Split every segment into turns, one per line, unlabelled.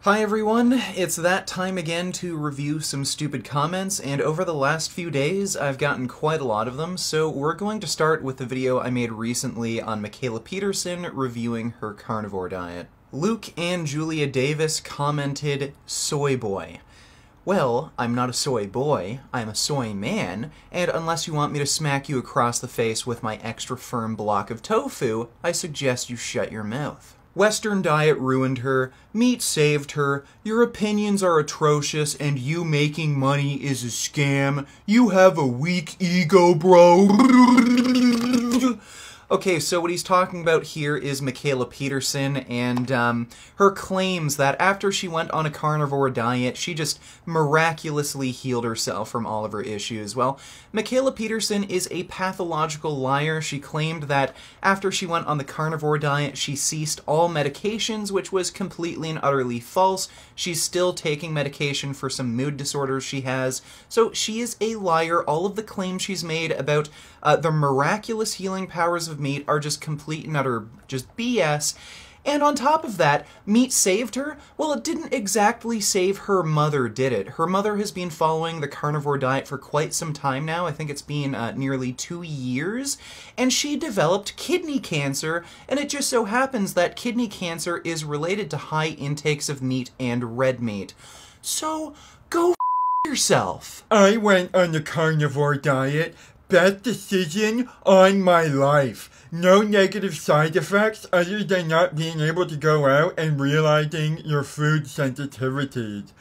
Hi everyone, it's that time again to review some stupid comments, and over the last few days I've gotten quite a lot of them, so we're going to start with the video I made recently on Mikhaila Peterson reviewing her carnivore diet. Luke and Julia Davis commented, "Soy boy." Well, I'm not a soy boy, I'm a soy man, and unless you want me to smack you across the face with my extra firm block of tofu, I suggest you shut your mouth. Western diet ruined her, meat saved her, your opinions are atrocious, and you making money is a scam. You have a weak ego, bro. Okay, so what he's talking about here is Mikhaila Peterson and her claims that after she went on a carnivore diet, she just miraculously healed herself from all of her issues. Well, Mikhaila Peterson is a pathological liar. She claimed that after she went on the carnivore diet, she ceased all medications, which was completely and utterly false. She's still taking medication for some mood disorders she has. So she is a liar. All of the claims she's made about the miraculous healing powers of meat are just complete and utter just BS. And on top of that, meat saved her? Well, it didn't exactly save her mother, did it? Her mother has been following the carnivore diet for quite some time now. I think it's been nearly 2 years. And she developed kidney cancer, and it just so happens that kidney cancer is related to high intakes of meat and red meat. So, go yourself.
I went on the carnivore diet. Best decision on my life. No negative side effects other than not being able to go out and realizing your food sensitivities.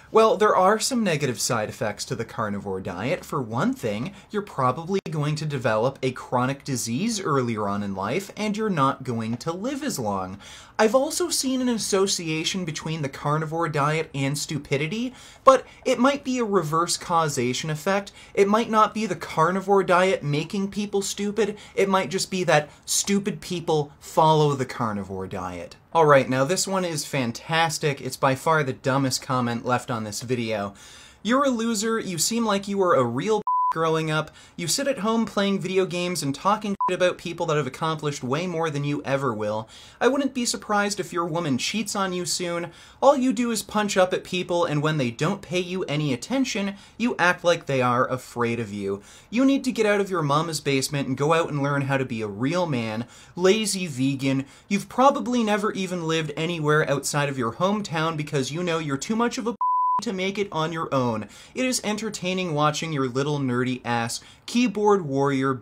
Well, there are some negative side effects to the carnivore diet. For one thing, you're probably going to develop a chronic disease earlier on in life, and you're not going to live as long. I've also seen an association between the carnivore diet and stupidity, but it might be a reverse causation effect. It might not be the carnivore diet making people stupid, it might just be that stupid people follow the carnivore diet. Alright, now this one is fantastic. It's by far the dumbest comment left on this video. You're a loser, you seem like you were a real growing up, you sit at home playing video games and talking shit about people that have accomplished way more than you ever will. I wouldn't be surprised if your woman cheats on you soon. All you do is punch up at people, and when they don't pay you any attention, you act like they are afraid of you. You need to get out of your mama's basement and go out and learn how to be a real man, lazy vegan. You've probably never even lived anywhere outside of your hometown because you know you're too much of a to make it on your own. It is entertaining watching your little nerdy ass keyboard warrior.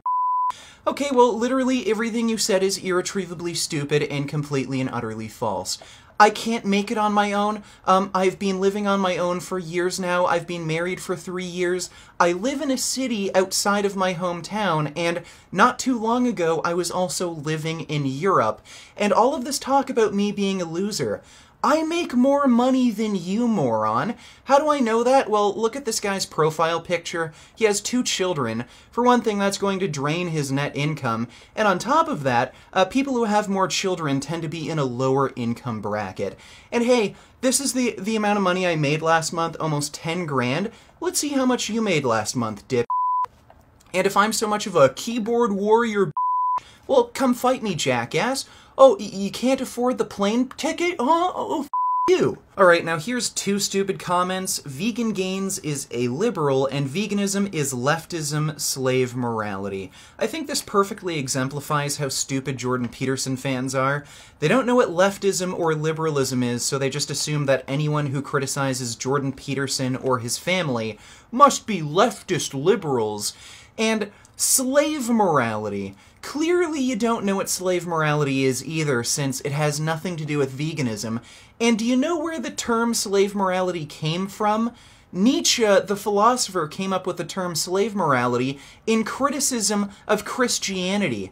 Okay, well, literally everything you said is irretrievably stupid and completely and utterly false. I can't make it on my own. I've been living on my own for years now. I've been married for 3 years. I live in a city outside of my hometown, and not too long ago I was also living in Europe. And all of this talk about me being a loser. I make more money than you, moron. How do I know that? Well, look at this guy's profile picture. He has 2 children. For one thing, that's going to drain his net income. And on top of that, people who have more children tend to be in a lower income bracket. And hey, this is the amount of money I made last month, almost 10 grand. Let's see how much you made last month, dip. And if I'm so much of a keyboard warrior, well, come fight me, jackass. Oh, you can't afford the plane ticket? Huh? Oh, you. Alright, now here's 2 stupid comments. Vegan Gains is a liberal, and veganism is leftism slave morality. I think this perfectly exemplifies how stupid Jordan Peterson fans are. They don't know what leftism or liberalism is, so they just assume that anyone who criticizes Jordan Peterson or his family must be leftist liberals. And slave morality. Clearly you don't know what slave morality is either, since it has nothing to do with veganism. And do you know where the term slave morality came from? Nietzsche, the philosopher, came up with the term slave morality in criticism of Christianity.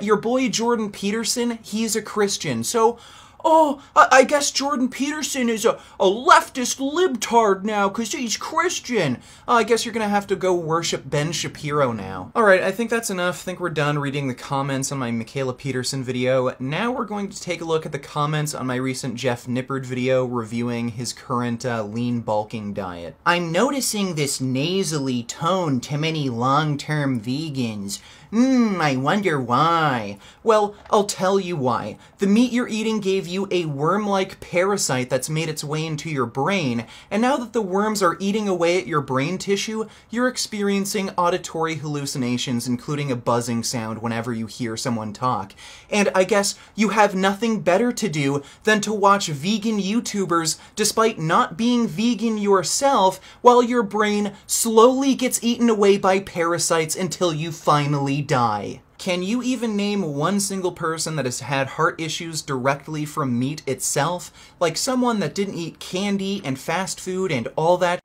Your boy Jordan Peterson, he's a Christian, so oh, I guess Jordan Peterson is a leftist libtard now because he's Christian. I guess you're going to have to go worship Ben Shapiro now. Alright, I think that's enough. I think we're done reading the comments on my Mikhaila Peterson video. Now we're going to take a look at the comments on my recent Jeff Nippard video reviewing his current lean bulking diet. I'm noticing this nasally tone to many long-term vegans. I wonder why. Well, I'll tell you why. The meat you're eating gave you a worm-like parasite that's made its way into your brain, and now that the worms are eating away at your brain tissue, you're experiencing auditory hallucinations, including a buzzing sound whenever you hear someone talk. And I guess you have nothing better to do than to watch vegan YouTubers despite not being vegan yourself, while your brain slowly gets eaten away by parasites until you finally die. Can you even name one single person that has had heart issues directly from meat itself? Like someone that didn't eat candy and fast food and all that?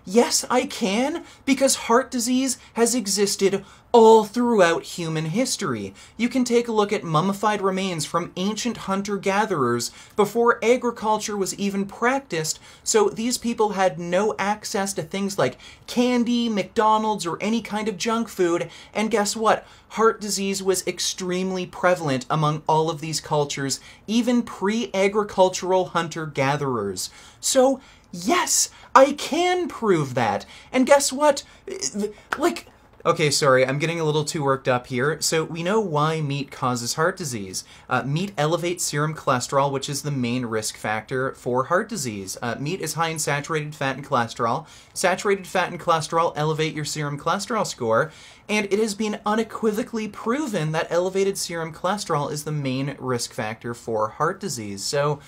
Yes, I can, because heart disease has existed all throughout human history. You can take a look at mummified remains from ancient hunter-gatherers before agriculture was even practiced, so these people had no access to things like candy, McDonald's, or any kind of junk food, and guess what? Heart disease was extremely prevalent among all of these cultures, even pre-agricultural hunter-gatherers. So, yes, I can prove that. And guess what? Okay, sorry, I'm getting a little too worked up here. So we know why meat causes heart disease. Meat elevates serum cholesterol, which is the main risk factor for heart disease. Meat is high in saturated fat and cholesterol. Saturated fat and cholesterol elevate your serum cholesterol score, and it has been unequivocally proven that elevated serum cholesterol is the main risk factor for heart disease. So,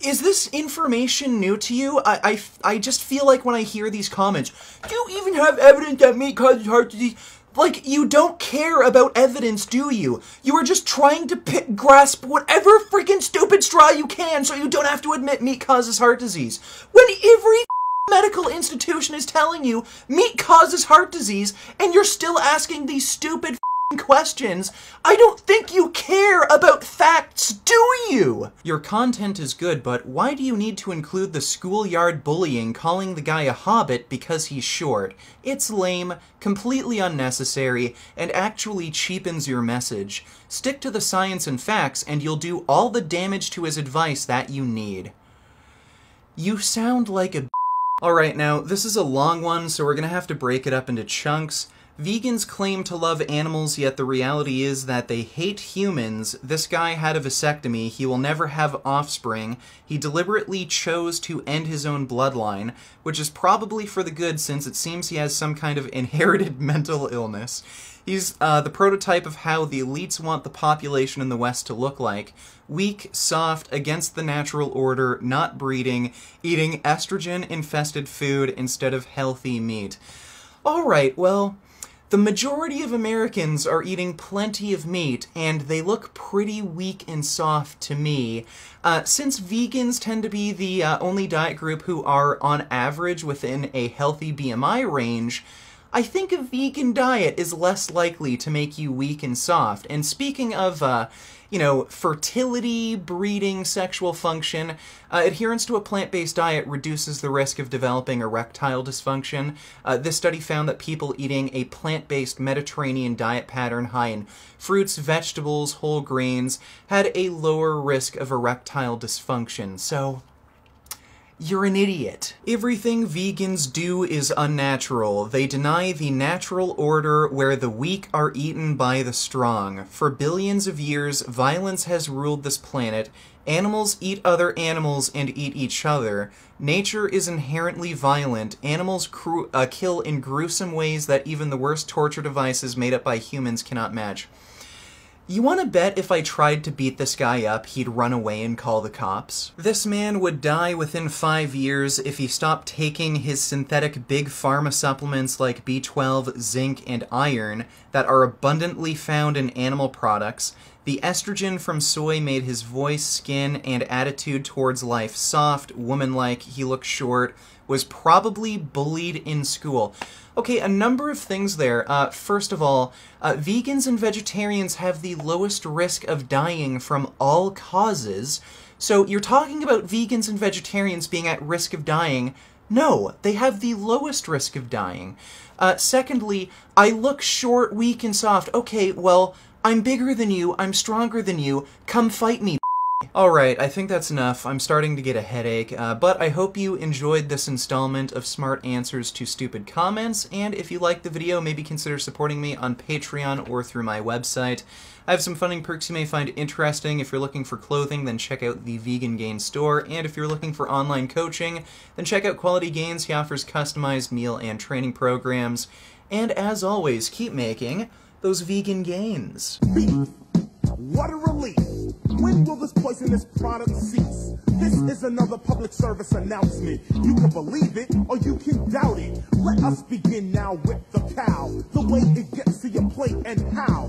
is this information new to you? I just feel like when I hear these comments, do you even have evidence that meat causes heart disease? Like, you don't care about evidence, do you? You are just trying to grasp whatever freaking stupid straw you can so you don't have to admit meat causes heart disease. When every medical institution is telling you meat causes heart disease, and you're still asking these stupid questions, I don't think you care about facts, do you? Your content is good, but why do you need to include the schoolyard bullying calling the guy a hobbit because he's short? It's lame, completely unnecessary, and actually cheapens your message. Stick to the science and facts, and you'll do all the damage to his advice that you need. You sound like a Alright, now, this is a long one, so we're gonna have to break it up into chunks. Vegans claim to love animals, yet the reality is that they hate humans. This guy had a vasectomy. He will never have offspring. He deliberately chose to end his own bloodline, which is probably for the good since it seems he has some kind of inherited mental illness. He's the prototype of how the elites want the population in the West to look like. Weak, soft, against the natural order, not breeding, eating estrogen-infested food instead of healthy meat. Alright, well, the majority of Americans are eating plenty of meat, and they look pretty weak and soft to me. Since vegans tend to be the only diet group who are, on average, within a healthy BMI range, I think a vegan diet is less likely to make you weak and soft. And speaking of, fertility, breeding, sexual function, adherence to a plant-based diet reduces the risk of developing erectile dysfunction. This study found that people eating a plant-based Mediterranean diet pattern high in fruits, vegetables, whole grains had a lower risk of erectile dysfunction. So, you're an idiot. Everything vegans do is unnatural. They deny the natural order where the weak are eaten by the strong. For billions of years, violence has ruled this planet. Animals eat other animals and eat each other. Nature is inherently violent. Animals kill in gruesome ways that even the worst torture devices made up by humans cannot match. You want to bet if I tried to beat this guy up, he'd run away and call the cops? This man would die within 5 years if he stopped taking his synthetic big pharma supplements like B12, zinc, and iron that are abundantly found in animal products. The estrogen from soy made his voice, skin, and attitude towards life soft, womanlike, he looked short, was probably bullied in school. Okay, a number of things there. First of all, vegans and vegetarians have the lowest risk of dying from all causes. So you're talking about vegans and vegetarians being at risk of dying. No, they have the lowest risk of dying. Secondly, I look short, weak, and soft. Okay, well, I'm bigger than you, I'm stronger than you, come fight me. Alright, I think that's enough. I'm starting to get a headache, but I hope you enjoyed this installment of Smart Answers to Stupid Comments, and if you liked the video, maybe consider supporting me on Patreon or through my website. I have some funding perks you may find interesting. If you're looking for clothing, then check out the Vegan Gains store, and if you're looking for online coaching, then check out Quality Gains. He offers customized meal and training programs. And as always, keep making those vegan gains.
What a relief! When will this poisonous product cease? This is another public service announcement. You can believe it or you can doubt it. Let us begin now with the cow. The way it gets to your plate and how.